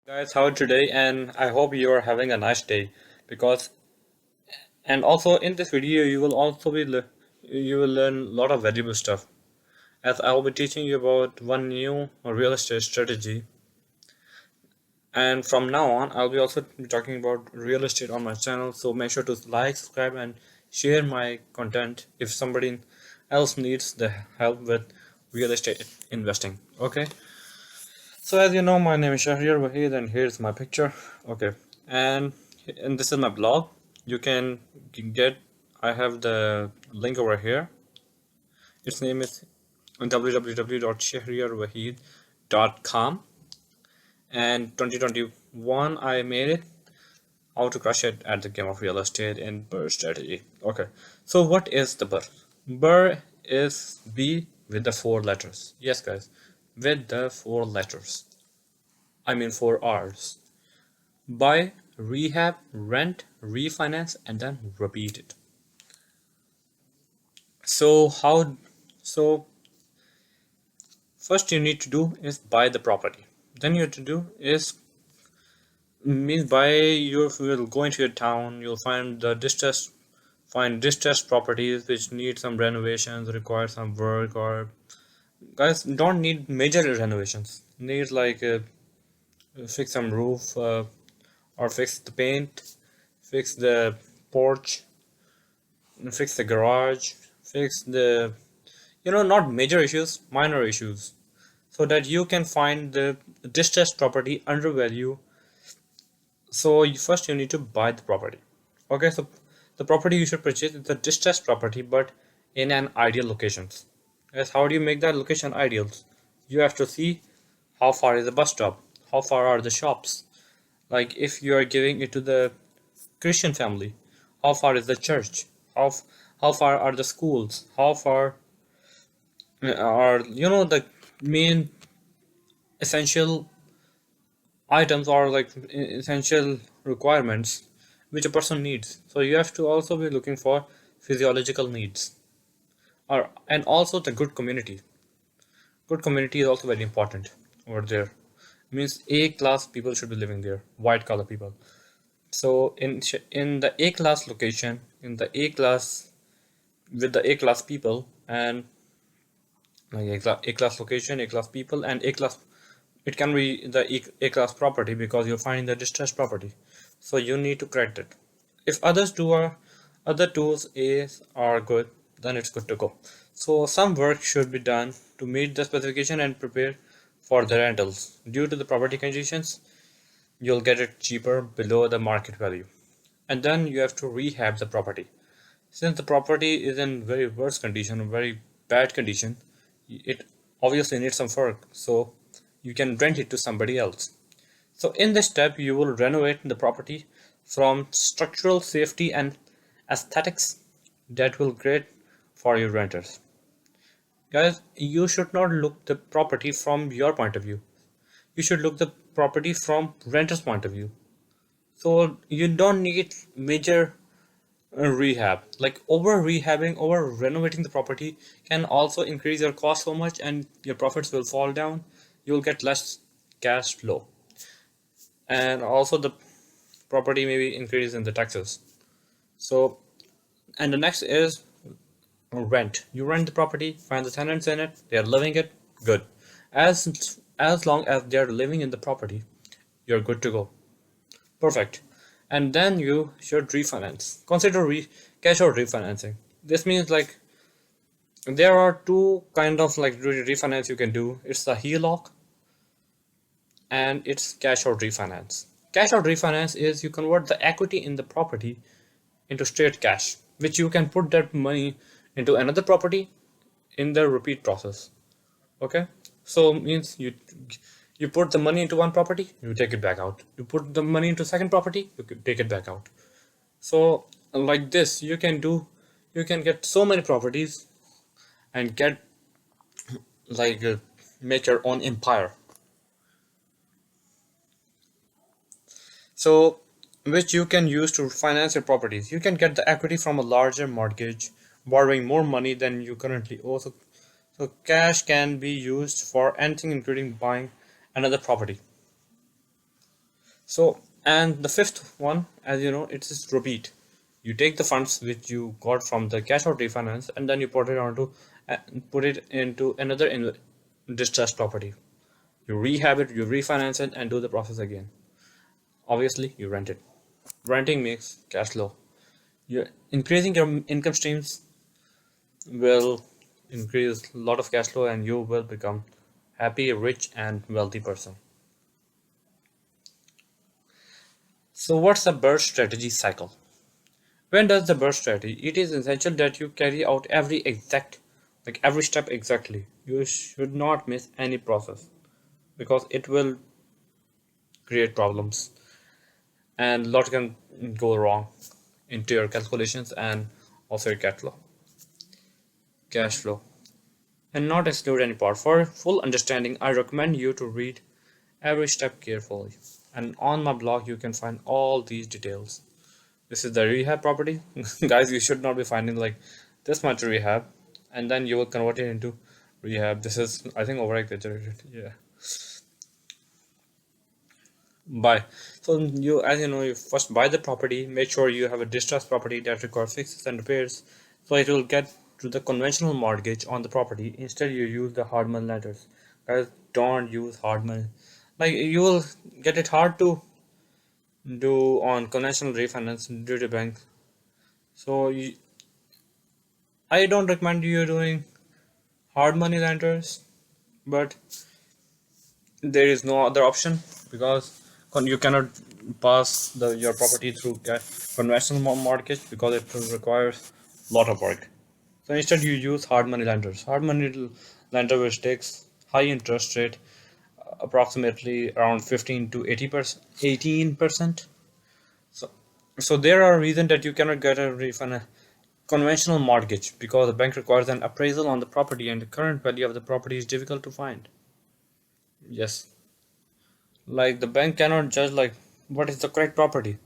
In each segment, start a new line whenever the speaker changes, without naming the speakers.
Guys, how are today? And I hope you are having a nice day because and also in this video you will also you will learn a lot of valuable stuff as I will be teaching you about one new real estate strategy. And from now on I'll be also talking about real estate on my channel, so make sure to like, subscribe and share my content if somebody else needs the help with real estate investing. Okay, so as you know, my name is Shahriar Wahid and here's my picture. Okay, and this is my blog. You can get, I have the link over here. Its name is www.shahriarwahid.com, and 2021 I made it, how to crush it at the game of real estate in BRRRR strategy. Okay, so what is the BRRRR? BRRRR is B with the four letters. Yes guys, with the four letters. I mean four R's. Buy, rehab, rent, refinance, and then repeat it. So so first you need to do is buy the property. Then you have to do is means buy your, you'll go into your town, you'll find distressed properties which need some renovations, require some work, or guys don't need major renovations. Need like fix some roof, or fix the paint, fix the porch, fix the garage, fix the, not major issues, minor issues, so that you can find the distressed property under value. So first you need to buy the property. Okay, so the property you should purchase is a distressed property, but in an ideal location. Yes, how do you make that location ideal? You have to see how far is the bus stop, how far are the shops. Like if you are giving it to the Christian family, how far is the church? How how far are the schools? How far are the main essential items, or like essential requirements which a person needs? So you have to also be looking for physiological needs, or and also the good community. Good community is also very important over there. Means A class people should be living there, white collar people. So in the A class location, in the A class, with the A class people, and like A class location, A class people, and A class, it can be the A class property because you're finding the distressed property. So you need to correct it. If other tools A's are good, then it's good to go. So some work should be done to meet the specification and prepare for the rentals. Due to the property conditions, you'll get it cheaper below the market value. And then you have to rehab the property. Since the property is in very worse condition, very bad condition, it obviously needs some work. So you can rent it to somebody else. So in this step, you will renovate the property from structural safety and aesthetics that will great for your renters. Guys, you should not look the property from your point of view. You should look the property from renter's point of view. So you don't need major rehab. Like over rehabbing, over renovating the property can also increase your cost so much and your profits will fall down. You'll get less cash flow. And also the property may be increased in the taxes. So, and the next is rent. You rent the property, find the tenants in it, they are living it, good. As long as they are living in the property, you're good to go. Perfect. And then you should refinance. Consider cash out refinancing. This means like there are two kind of like refinance you can do. It's the HELOC and it's cash out refinance. Cash out refinance is you convert the equity in the property into straight cash, which you can put that money into another property in the repeat process. Okay, so means you put the money into one property, you take it back out. You put the money into second property, you can take it back out. So like this, you can get so many properties and get like make your own empire. So which you can use to finance your properties. You can get the equity from a larger mortgage, borrowing more money than you currently owe. So cash can be used for anything including buying another property. So, and the fifth one, as you know, it is repeat. You take the funds which you got from the cash out refinance, and then you uh, put it into another distressed property. You rehab it, you refinance it, and do the process again. Obviously, you rent it. Renting makes cash flow. You're increasing your income streams will increase a lot of cash flow, and you will become happy, rich, and wealthy person. So, what's the BRRRR strategy cycle? When does the BRRRR strategy? It is essential that you carry out every step exactly. You should not miss any process because it will create problems and a lot can go wrong into your calculations and also your cash flow, and not exclude any part. For full understanding, I recommend you to read every step carefully. And on my blog, you can find all these details. This is the rehab property. Guys, you should not be finding like this much rehab and then you will convert it into rehab. This is, I think, over exaggerated. Yeah. Buy. So you, as you know, you first buy the property. Make sure you have a distressed property that requires fixes and repairs, so it will get to the conventional mortgage on the property. Instead, you use the hard money lenders. Guys, don't use hard money. Like you will get it hard to do on conventional refinance due to bank. So I don't recommend you doing hard money lenders, but there is no other option because you cannot pass your property through conventional mortgage because it will requires a lot of work. So instead, you use hard money lenders. Hard money lender which takes high interest rate, approximately around 15 to 80%, 18%. So, so there are reasons that you cannot get a refund conventional mortgage because the bank requires an appraisal on the property and the current value of the property is difficult to find. Yes, like the bank cannot judge like what is the correct property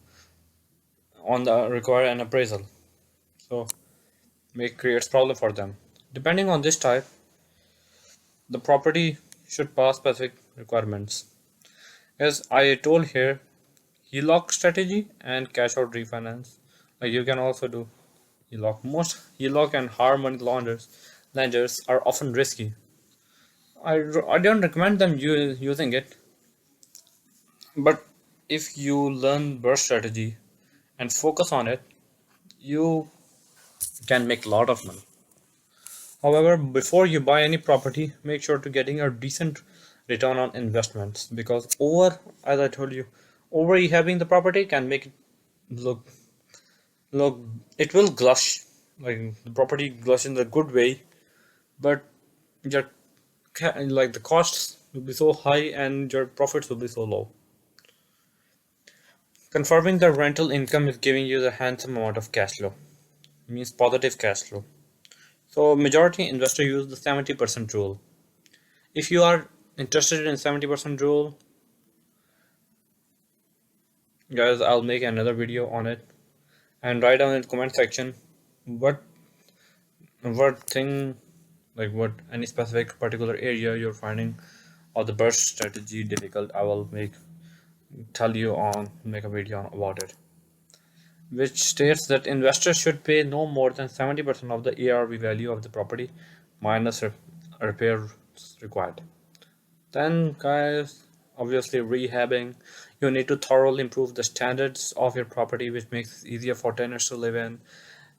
on the require an appraisal. So make creates problem for them. Depending on this type, the property should pass specific requirements. As I told here, HELOC strategy and cash out refinance. Like you can also do HELOC. Most HELOC and hard money lenders are often risky. I don't recommend them using it, but if you learn burst strategy and focus on it, you can make a lot of money. However, before you buy any property, make sure to getting a decent return on investments because as I told you, over rehabbing the property can make it look look it will glush, like the property glush in the good way, but your like the costs will be so high and your profits will be so low. Confirming the rental income is giving you the handsome amount of cash flow, means positive cash flow. So majority investor use the 70% rule. If you are interested in 70% rule, guys, I'll make another video on it and write down in the comment section what thing, like what any specific particular area you're finding or the burst strategy difficult. I will tell you on make a video about it, which states that investors should pay no more than 70% of the ARV value of the property minus repairs required. Then, guys, obviously rehabbing. You need to thoroughly improve the standards of your property, which makes it easier for tenants to live in.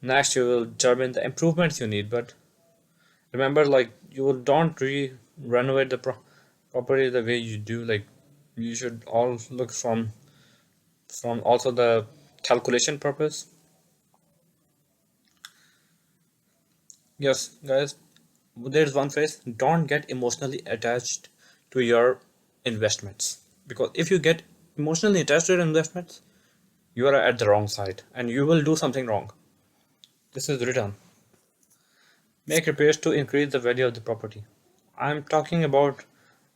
Next, you will determine the improvements you need. But remember, like you don't renovate the property the way you do. Like you should all look from also the calculation purpose. Yes, guys, there's one phrase: don't get emotionally attached to your investments, because if you get emotionally attached to your investments, you are at the wrong side and you will do something wrong. This is written. Make repairs to increase the value of the property. I'm talking about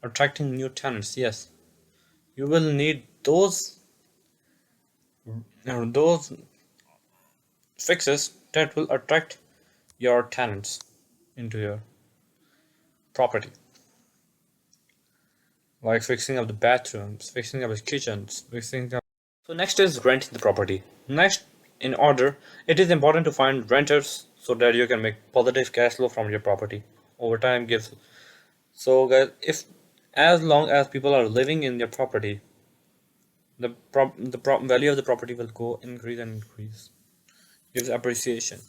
attracting new tenants. Yes, you will need those fixes that will attract your tenants into your property. like fixing up the bathrooms, fixing up the kitchens, fixing up. So next is renting the property. Next in order, it is important to find renters so that you can make positive cash flow from your property. Over time gives. So guys, if as long as people are living in your property, value of the property will go increase and increase. Gives appreciation.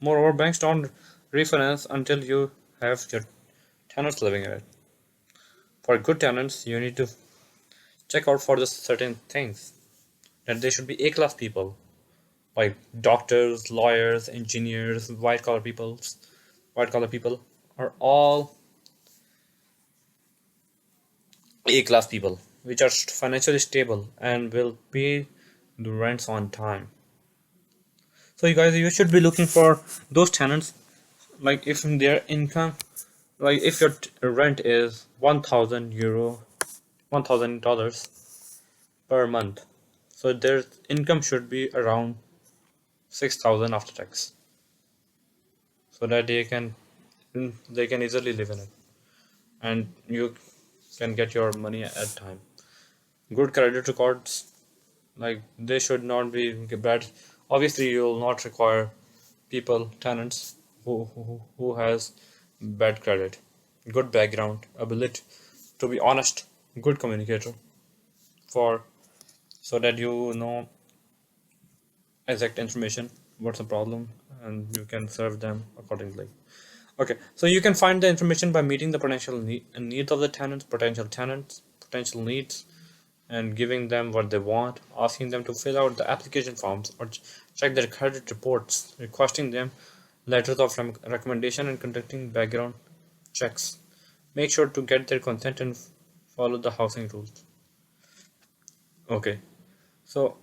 Moreover, banks don't refinance until you have your tenants living in it. For good tenants, you need to check out for the certain things that they should be A-class people, like doctors, lawyers, engineers, white collar people are all A-class people, which are financially stable and will pay the rents on time. So you guys, you should be looking for those tenants, like if their income, like if your rent is €1,000, $1,000 per month, so their income should be around 6,000 after tax, so that they can easily live in it, and you can get your money at time. Good credit records, like they should not be bad. Obviously, you will not require tenants who has bad credit, good background, ability to be honest, good communicator, for so that you know exact information what's the problem and you can serve them accordingly. Okay, so you can find the information by meeting the needs of the tenants, potential needs, and giving them what they want, asking them to fill out the application forms or check their credit reports, requesting them letters of recommendation, and conducting background checks. Make sure to get their consent and follow the housing rules. Okay, so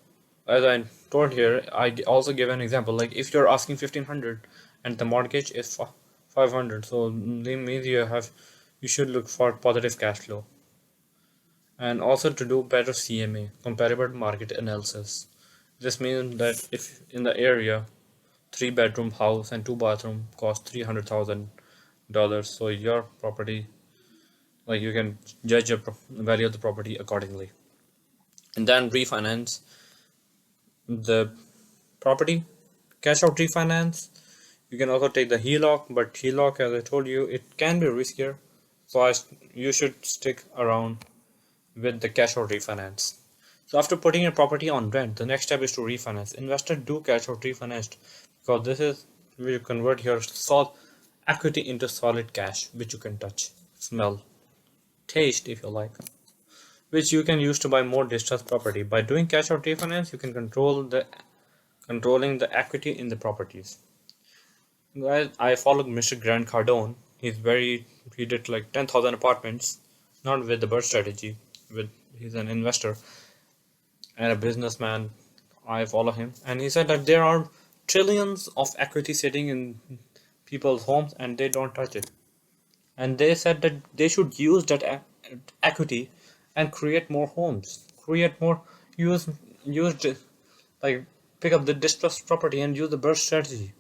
as I told here, also give an example. Like if you're asking 1,500 and the mortgage is 500, so that means you should look for positive cash flow, and also to do better CMA, comparable market analysis. This means that if in the area, three-bedroom house and two-bathroom cost $300,000, so your property, like you can judge your value of the property accordingly, and then refinance the property, cash out refinance. You can also take the HELOC, but HELOC, as I told you, it can be riskier, so you should stick around with the cash out refinance. So after putting your property on rent, the next step is to refinance. Investors do cash out refinance because this is where you convert your equity into solid cash, which you can touch, smell, taste if you like, which you can use to buy more distressed property. By doing cash out refinance, you can controlling the equity in the properties. Guys, I followed Mr. Grant Cardone. He did like 10,000 apartments, not with the birth strategy. He's an investor and a businessman. I follow him, and he said that there are trillions of equity sitting in people's homes, and they don't touch it. And they said that they should use that equity and create more homes, create more use like pick up the distressed property and use the birth strategy,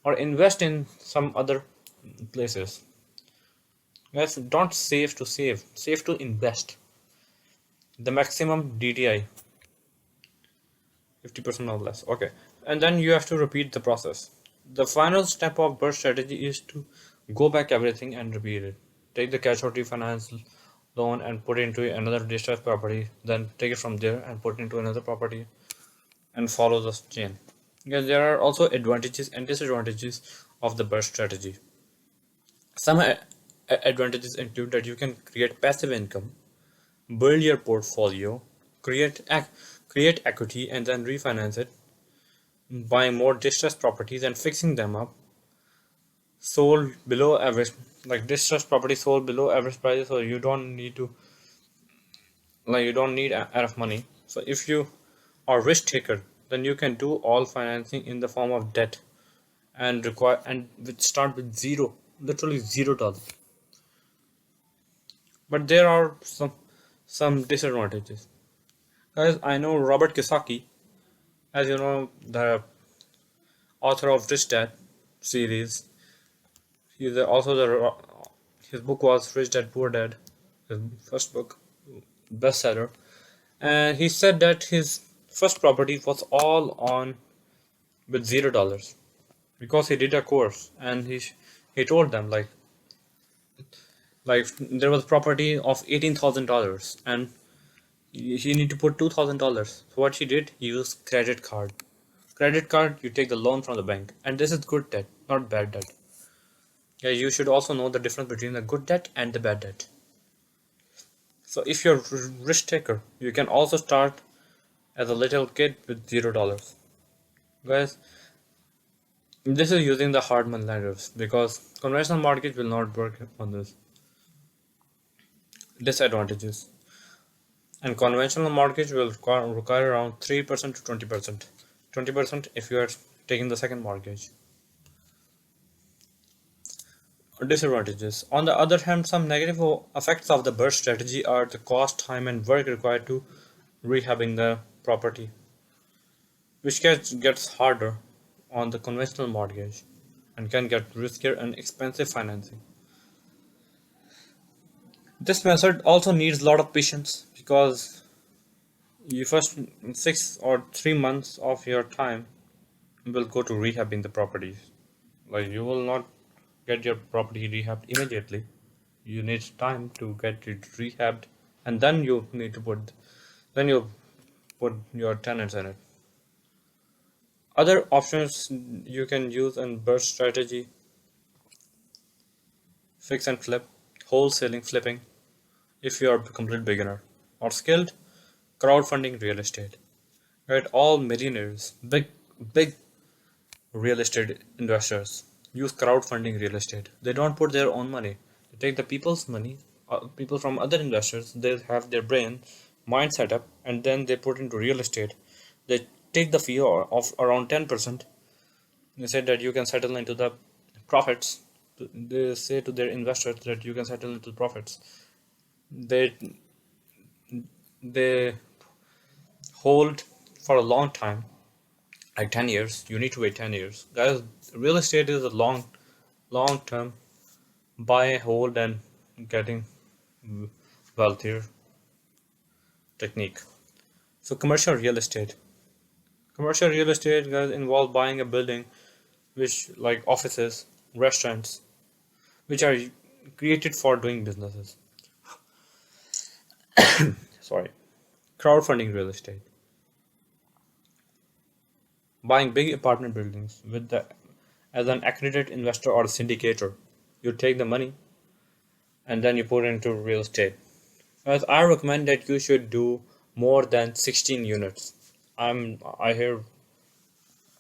or invest in some other places. Guys, don't save to invest. The maximum DTI, 50% or less. Okay, and then you have to repeat the process. The final step of birth strategy is to go back everything and repeat it. Take the cash out refinance loan and put it into another distressed property, then take it from there and put it into another property, and follow the chain. Because there are also advantages and disadvantages of the burst strategy. Some advantages include that you can create passive income, build your portfolio, create equity, and then refinance it, buying more distressed properties and fixing them up, sold below average, like distressed property sold below average prices, so you don't need enough money. So if you are risk taker, then you can do all financing in the form of debt and start with zero, literally $0. But there are some disadvantages. Guys, I know Robert Kiyosaki, as you know, the author of Rich Dad series. He's also his book was Rich Dad Poor Dad, his first book. bestseller. And he said that his first property was all on with $0 because he did a course, and he told them like there was property of $18,000, and he need to put $2,000. So what he did, he used credit card. Credit card, you take the loan from the bank, and this is good debt, not bad debt. Yeah, you should also know the difference between the good debt and the bad debt. So if you're a risk taker, you can also start as a little kid with $0. Guys, this is using the hard money lenders because conventional mortgage will not work on this. Disadvantages. And conventional mortgage will require around 3% to 20%. 20% if you are taking the second mortgage. Disadvantages. On the other hand, some negative effects of the BRRRR strategy are the cost, time, and work required to rehabbing the property, which gets harder on the conventional mortgage and can get riskier and expensive financing. This method also needs a lot of patience because you first 6 or 3 months of your time will go to rehabbing the properties. Like you will not get your property rehabbed immediately. You need time to get it rehabbed, and then you put your tenants in it. Other options you can use in burst strategy: fix and flip, wholesaling flipping if you are a complete beginner, or skilled crowdfunding real estate. Right, all millionaires, big real estate investors use crowdfunding real estate. They don't put their own money. They take the people's money, people from other investors. They have their brain, mind set up, and then they put into real estate. They take the fee of around 10%. They say that you can settle into the profits. They say to their investors that you can settle into profits. They they hold for a long time, like 10 years. You need to wait 10 years, guys. Real estate is a long term buy, hold, and getting wealthier technique. So commercial real estate, guys, involve buying a building which like offices, restaurants, which are created for doing businesses. Sorry. Crowdfunding real estate, buying big apartment buildings with the as an accredited investor or syndicator. You take the money and then you put it into real estate. As I recommend that you should do more than 16 units. I hear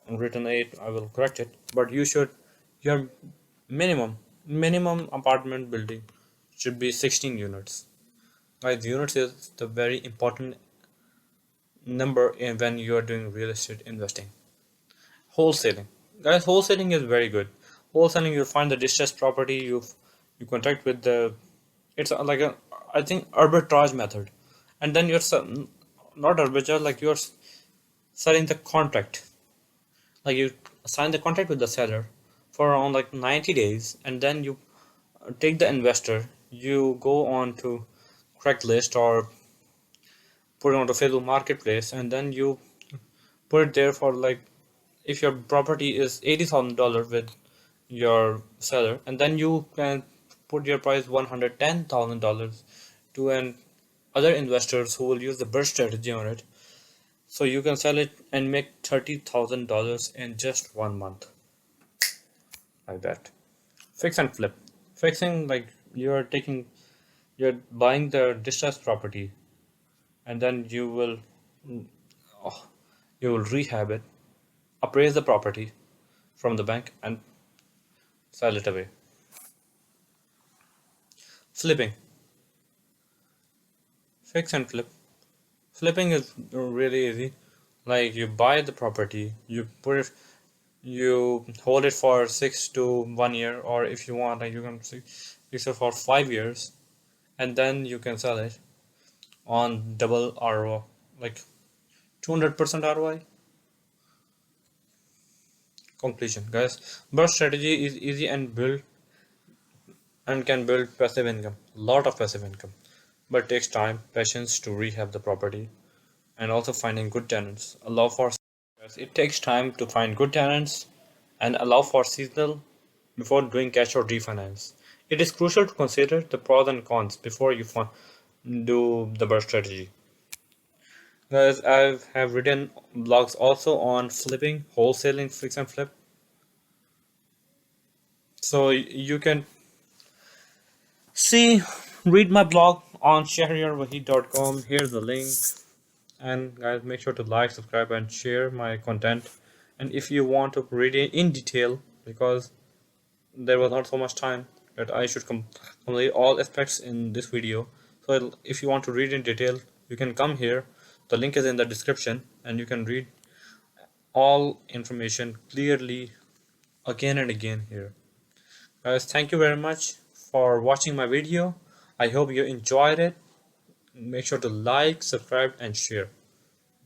written 8, I will correct it, but your minimum apartment building should be 16 units. Like units is the very important number when you are doing real estate investing. Wholesaling, guys, wholesaling is very good. Wholesaling, you find the distressed property, you contact with the, it's like a, I think, arbitrage method, and then not arbitrage, like you're selling the contract. Like you sign the contract with the seller for around like 90 days, and then you take the investor, you go on to Craigslist or put it on the Facebook Marketplace, and then you put it there for like, if your property is $80,000 with your seller, and then you can put your price $110,000 to an other investors who will use the burst strategy on it. So you can sell it and make $30,000 in just 1 month, like that. Fix and flip. Fixing, like you're buying the distressed property, and then oh, you will rehab it, appraise the property from the bank, and sell it away. Flipping. Fix and flip. Flipping is really easy. Like you buy the property, you hold it for 6 to 1 year, or if you want, like you can fix it for 5 years, and then you can sell it on double RO, like 200% ROI completion. Guys, burst strategy is easy and can build passive income, lot of passive income. but it takes time, patience to rehab the property, and also finding good tenants. Allow for it takes time to find good tenants and allow for seasonal before doing cash or refinance. It is crucial to consider the pros and cons before you do the BRRRR strategy. Guys, I have written blogs also on flipping, wholesaling, fix and flip. So you can see, read my blog on shahriyarwahid.com. Here's the link. And guys, make sure to like, subscribe, and share my content. And if you want to read it in detail, because there was not so much time that I should complete all aspects in this video. So if you want to read in detail, you can come here. The link is in the description, and you can read all information clearly again and again here. Guys, thank you very much for watching my video. I hope you enjoyed it. Make sure to like, subscribe, and share.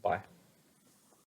Bye.